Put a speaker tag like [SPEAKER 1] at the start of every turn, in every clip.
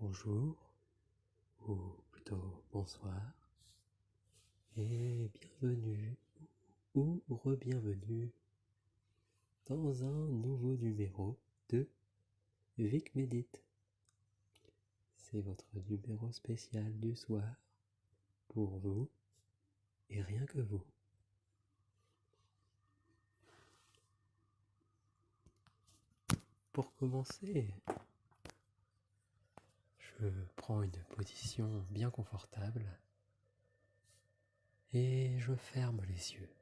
[SPEAKER 1] bonjour, ou plutôt bonsoir, et bienvenue ou re-bienvenue dans un nouveau numéro de Vic Médite. C'est votre numéro spécial du soir, pour vous, et rien que vous. Pour commencer, je prends une position bien confortable et je ferme les yeux.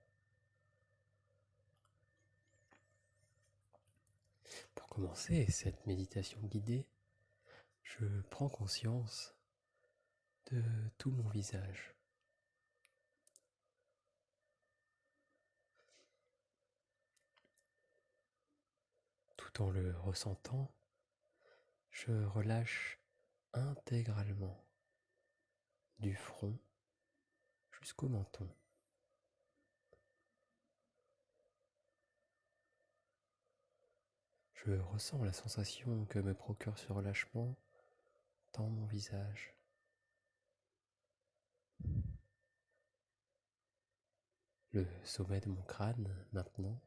[SPEAKER 1] Pour commencer cette méditation guidée, je prends conscience de tout mon visage. Tout en le ressentant, je relâche intégralement du front jusqu'au menton. Je ressens la sensation que me procure ce relâchement dans mon visage. Le sommet de mon crâne, maintenant,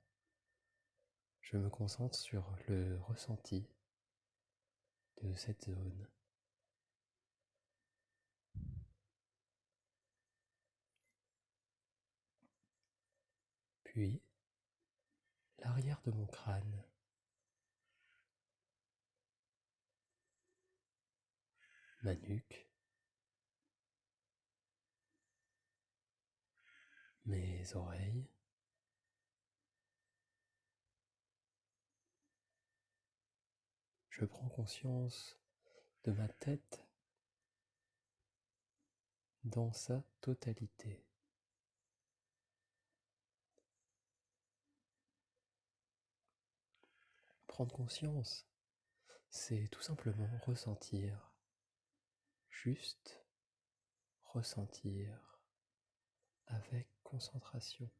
[SPEAKER 1] je me concentre sur le ressenti de cette zone. Puis, l'arrière de mon crâne, ma nuque, mes oreilles, je prends conscience de ma tête dans sa totalité. Prendre conscience, c'est tout simplement ressentir, juste ressentir avec concentration,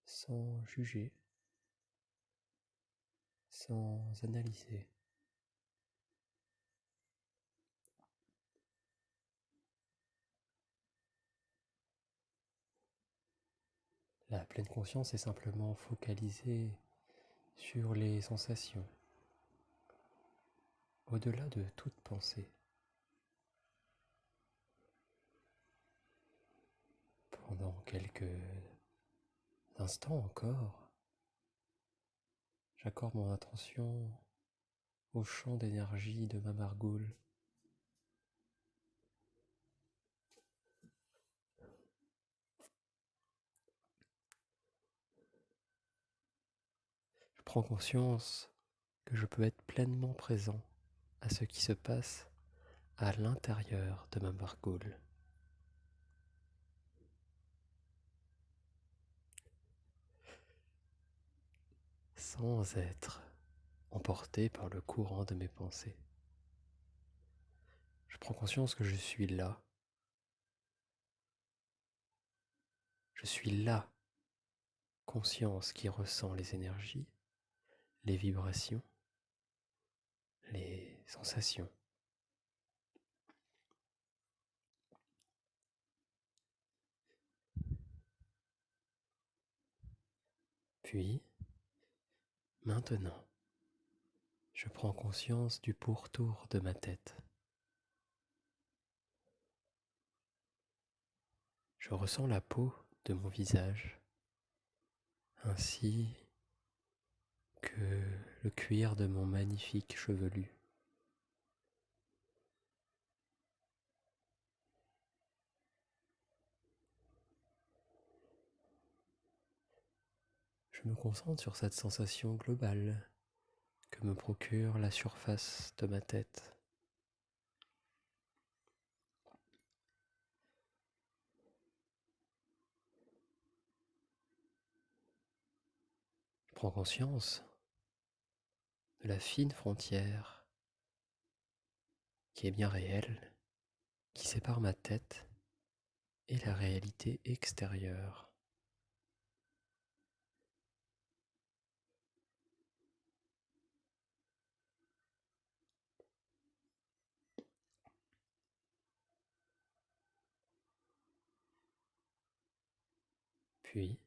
[SPEAKER 1] sans juger, sans analyser. La pleine conscience est simplement focalisée sur les sensations, au-delà de toute pensée. Pendant quelques instants encore, j'accorde mon attention au champ d'énergie de ma margoule. Je prends conscience que je peux être pleinement présent à ce qui se passe à l'intérieur de ma margoule. Sans être emporté par le courant de mes pensées. Je prends conscience que je suis là. Je suis là, conscience qui ressent les énergies, les vibrations, les sensations. Puis, maintenant, je prends conscience du pourtour de ma tête. Je ressens la peau de mon visage, ainsi que le cuir de mon magnifique chevelu. Je me concentre sur cette sensation globale que me procure la surface de ma tête. Je prends conscience de la fine frontière qui est bien réelle, qui sépare ma tête et la réalité extérieure. Puis,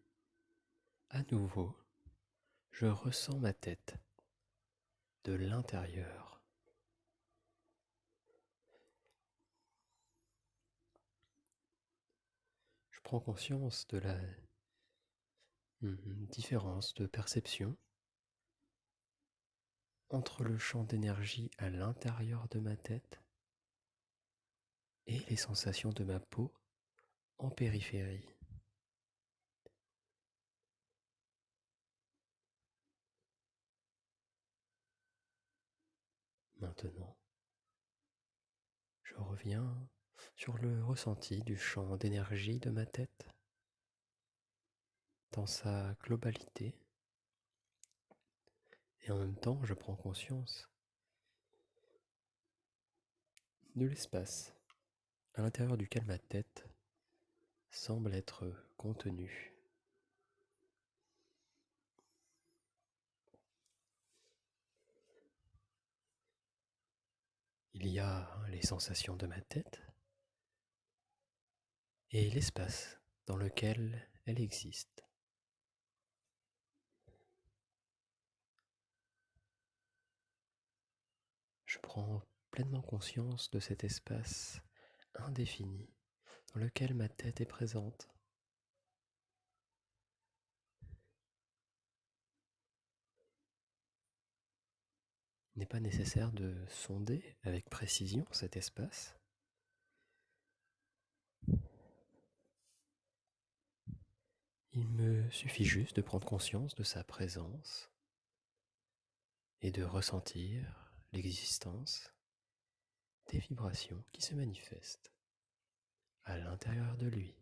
[SPEAKER 1] à nouveau, je ressens ma tête de l'intérieur. Je prends conscience de la différence de perception entre le champ d'énergie à l'intérieur de ma tête et les sensations de ma peau en périphérie. Maintenant, je reviens sur le ressenti du champ d'énergie de ma tête dans sa globalité et en même temps je prends conscience de l'espace à l'intérieur duquel ma tête semble être contenue. Il y a les sensations de ma tête et l'espace dans lequel elle existe. Je prends pleinement conscience de cet espace indéfini dans lequel ma tête est présente. Il n'est pas nécessaire de sonder avec précision cet espace. Il me suffit juste de prendre conscience de sa présence et de ressentir l'existence des vibrations qui se manifestent à l'intérieur de lui.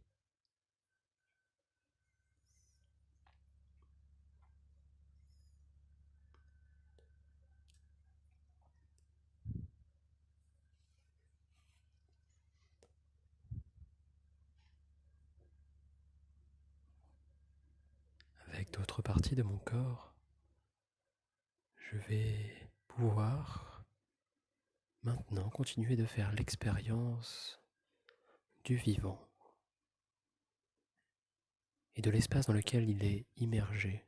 [SPEAKER 1] Avec d'autres parties de mon corps, je vais pouvoir maintenant continuer de faire l'expérience du vivant et de l'espace dans lequel il est immergé.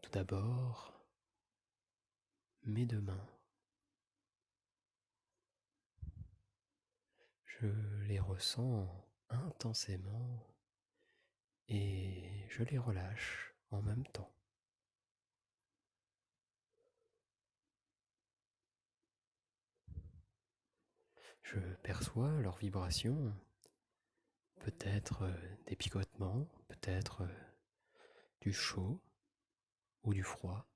[SPEAKER 1] Tout d'abord, mes deux mains. Je les ressens intensément et je les relâche en même temps. Je perçois leurs vibrations, peut-être des picotements, peut-être du chaud ou du froid.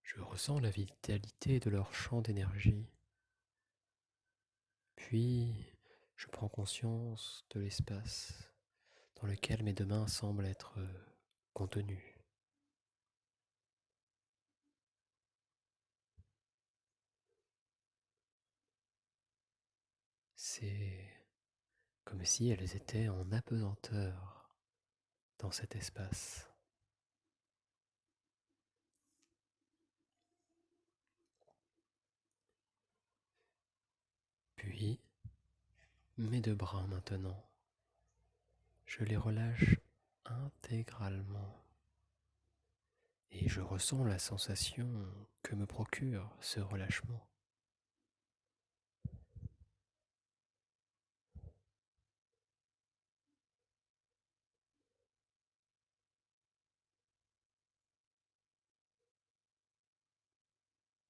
[SPEAKER 1] Je ressens la vitalité de leur champ d'énergie. Puis, je prends conscience de l'espace dans lequel mes deux mains semblent être contenues. C'est comme si elles étaient en apesanteur dans cet espace. Puis, mes deux bras maintenant, je les relâche intégralement et je ressens la sensation que me procure ce relâchement.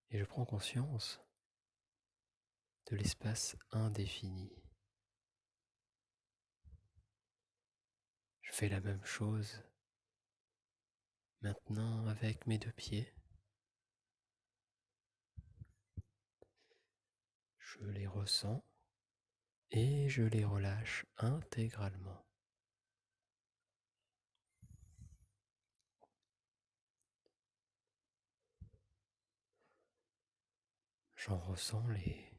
[SPEAKER 1] Et je prends conscience de l'espace indéfini. Je fais la même chose maintenant avec mes deux pieds. Je les ressens et je les relâche intégralement. J'en ressens les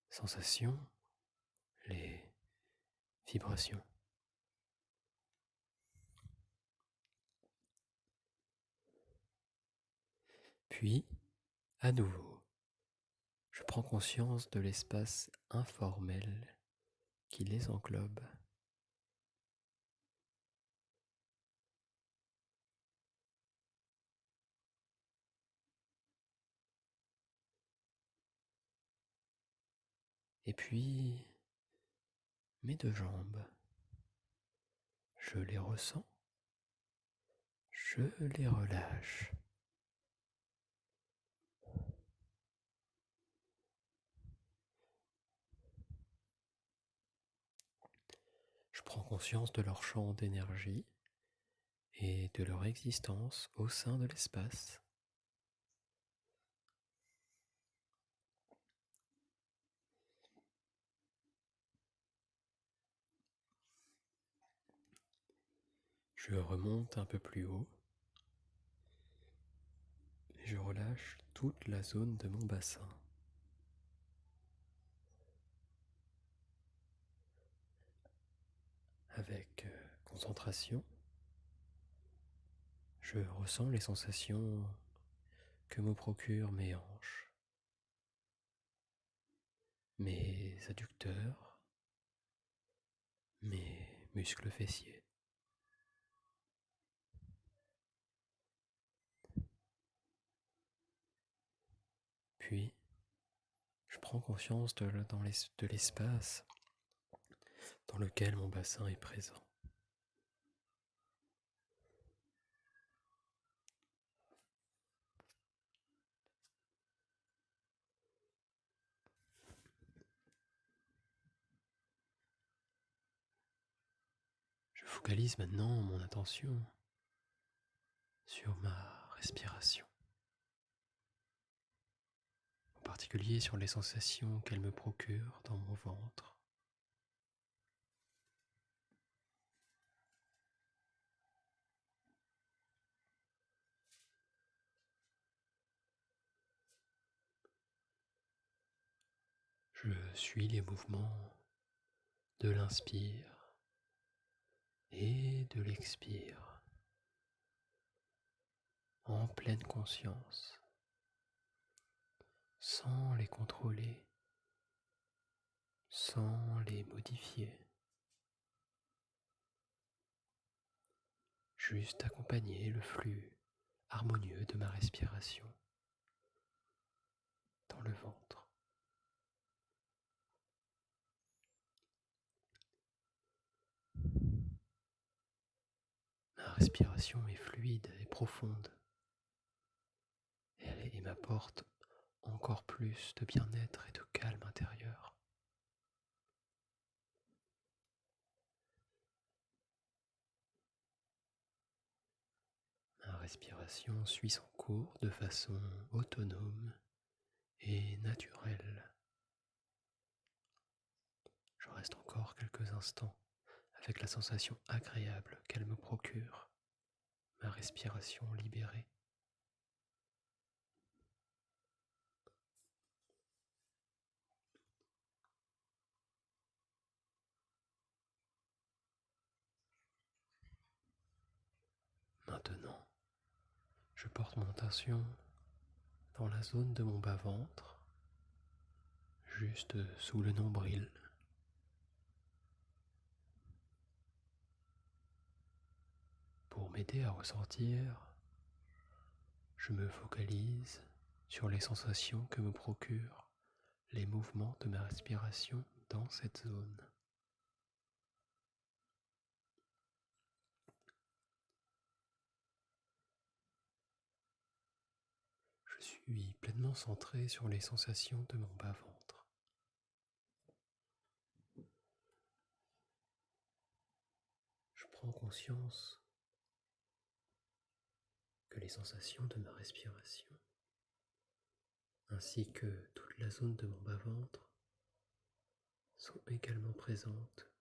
[SPEAKER 1] sensations, les vibrations. Puis, à nouveau, je prends conscience de l'espace informel qui les englobe. Et puis, mes deux jambes, je les ressens, je les relâche. Je prends conscience de leur champ d'énergie et de leur existence au sein de l'espace. Je remonte un peu plus haut et je relâche toute la zone de mon bassin. Avec concentration, je ressens les sensations que me procurent mes hanches, mes adducteurs, mes muscles fessiers. Puis, je prends conscience de l'espace dans lequel mon bassin est présent. Je focalise maintenant mon attention sur ma respiration, en particulier sur les sensations qu'elle me procure dans mon ventre. Je suis les mouvements de l'inspire et de l'expire en pleine conscience, sans les contrôler, sans les modifier, juste accompagner le flux harmonieux de ma respiration dans le ventre. Ma respiration est fluide et profonde et m'apporte encore plus de bien-être et de calme intérieur. Ma respiration suit son cours de façon autonome et naturelle. Je reste encore quelques instants avec la sensation agréable qu'elle me procure, ma respiration libérée. Maintenant, je porte mon attention dans la zone de mon bas-ventre, juste sous le nombril. Pour m'aider à ressentir, je me focalise sur les sensations que me procurent les mouvements de ma respiration dans cette zone. Je suis pleinement centré sur les sensations de mon bas-ventre. Je prends conscience que les sensations de ma respiration, ainsi que toute la zone de mon bas-ventre, sont également présentes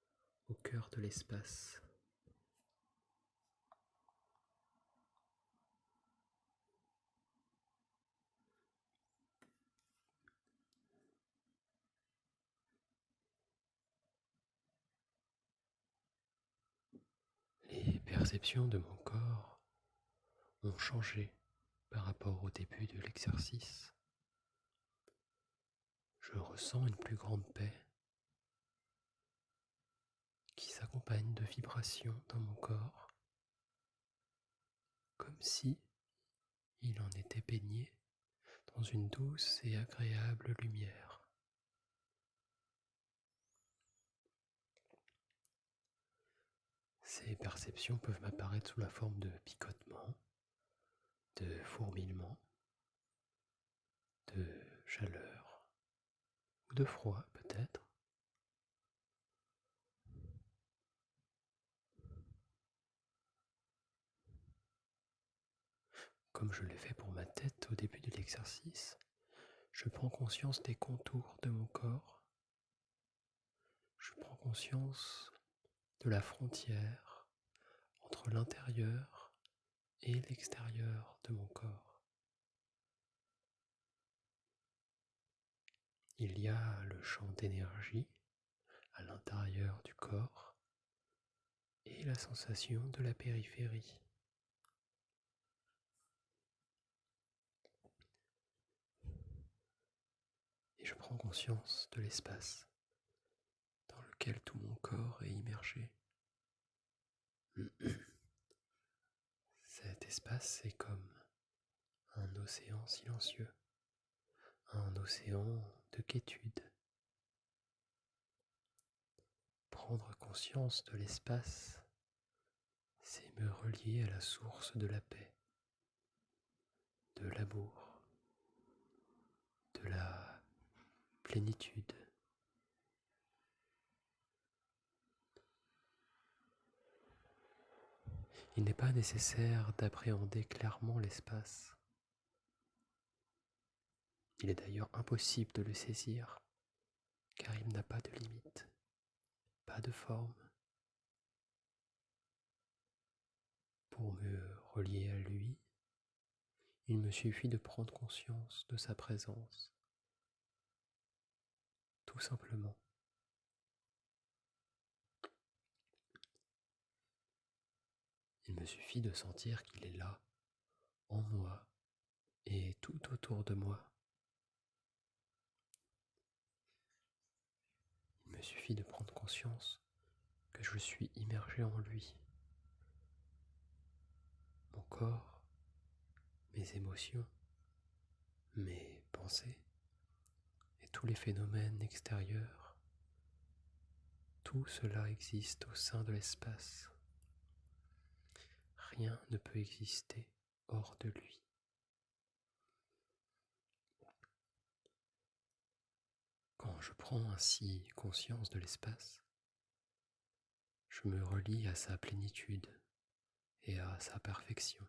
[SPEAKER 1] au cœur de l'espace. Les perceptions de mon corps ont changé par rapport au début de l'exercice. Je ressens une plus grande paix qui s'accompagne de vibrations dans mon corps, comme si il en était baigné dans une douce et agréable lumière. Ces perceptions peuvent m'apparaître sous la forme de picotements, de fourmillements, de chaleur ou de froid peut-être. Comme je l'ai fait pour ma tête au début de l'exercice, je prends conscience des contours de mon corps. Je prends conscience de la frontière entre l'intérieur et l'extérieur de mon corps. Il y a le champ d'énergie à l'intérieur du corps et la sensation de la périphérie. Et je prends conscience de l'espace dans lequel tout mon corps est immergé. Cet espace est comme un océan silencieux, un océan de quiétude. Prendre conscience de l'espace, c'est me relier à la source de la paix, de l'amour, de la plénitude. Il n'est pas nécessaire d'appréhender clairement l'espace. Il est d'ailleurs impossible de le saisir, car il n'a pas de limite, pas de forme. Pour me relier à lui, il me suffit de prendre conscience de sa présence, tout simplement. Il me suffit de sentir qu'il est là, en moi et tout autour de moi. Il me suffit de prendre conscience que je suis immergé en lui. Mon corps, mes émotions, mes pensées et tous les phénomènes extérieurs, tout cela existe au sein de l'espace. Rien ne peut exister hors de lui. Quand je prends ainsi conscience de l'espace, je me relie à sa plénitude et à sa perfection.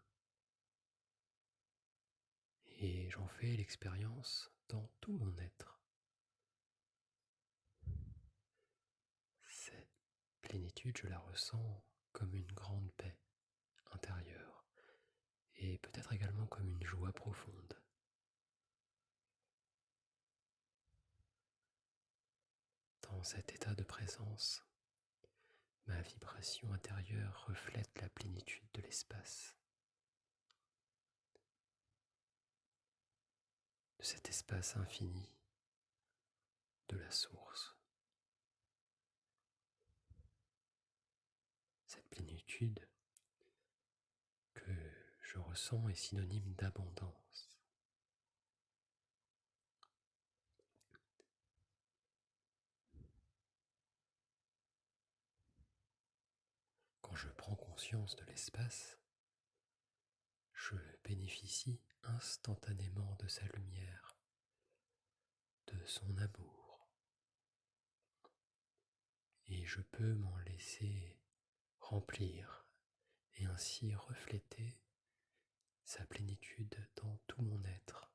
[SPEAKER 1] Et j'en fais l'expérience dans tout mon être. Cette plénitude, je la ressens comme une grande paix intérieure et peut-être également comme une joie profonde. Dans cet état de présence, ma vibration intérieure reflète la plénitude de l'espace, de cet espace infini, de la source. Cette plénitude que je ressens est synonyme d'abondance. Quand je prends conscience de l'espace, je bénéficie instantanément de sa lumière, de son amour, et je peux m'en laisser remplir et ainsi refléter sa plénitude dans tout mon être.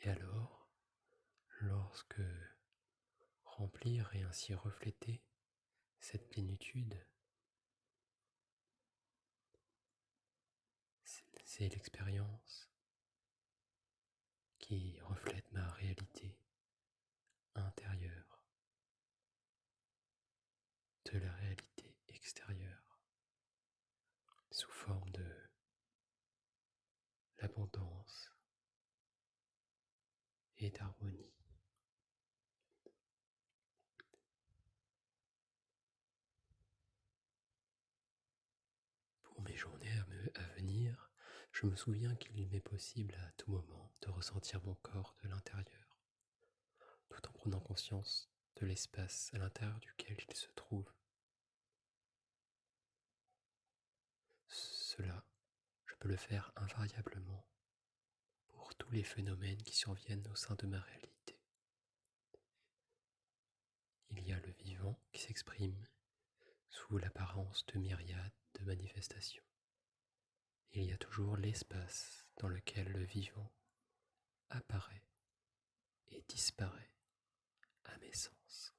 [SPEAKER 1] Et alors, lorsque remplir et ainsi refléter cette plénitude, c'est l'expérience qui reflète ma réalité intérieure de la réalité extérieure. et d'harmonie. Pour mes journées à venir, je me souviens qu'il m'est possible à tout moment de ressentir mon corps de l'intérieur, tout en prenant conscience de l'espace à l'intérieur duquel il se trouve. Cela, je peux le faire invariablement pour tous les phénomènes qui surviennent au sein de ma réalité. Il y a le vivant qui s'exprime sous l'apparence de myriades de manifestations. Il y a toujours l'espace dans lequel le vivant apparaît et disparaît à mes sens.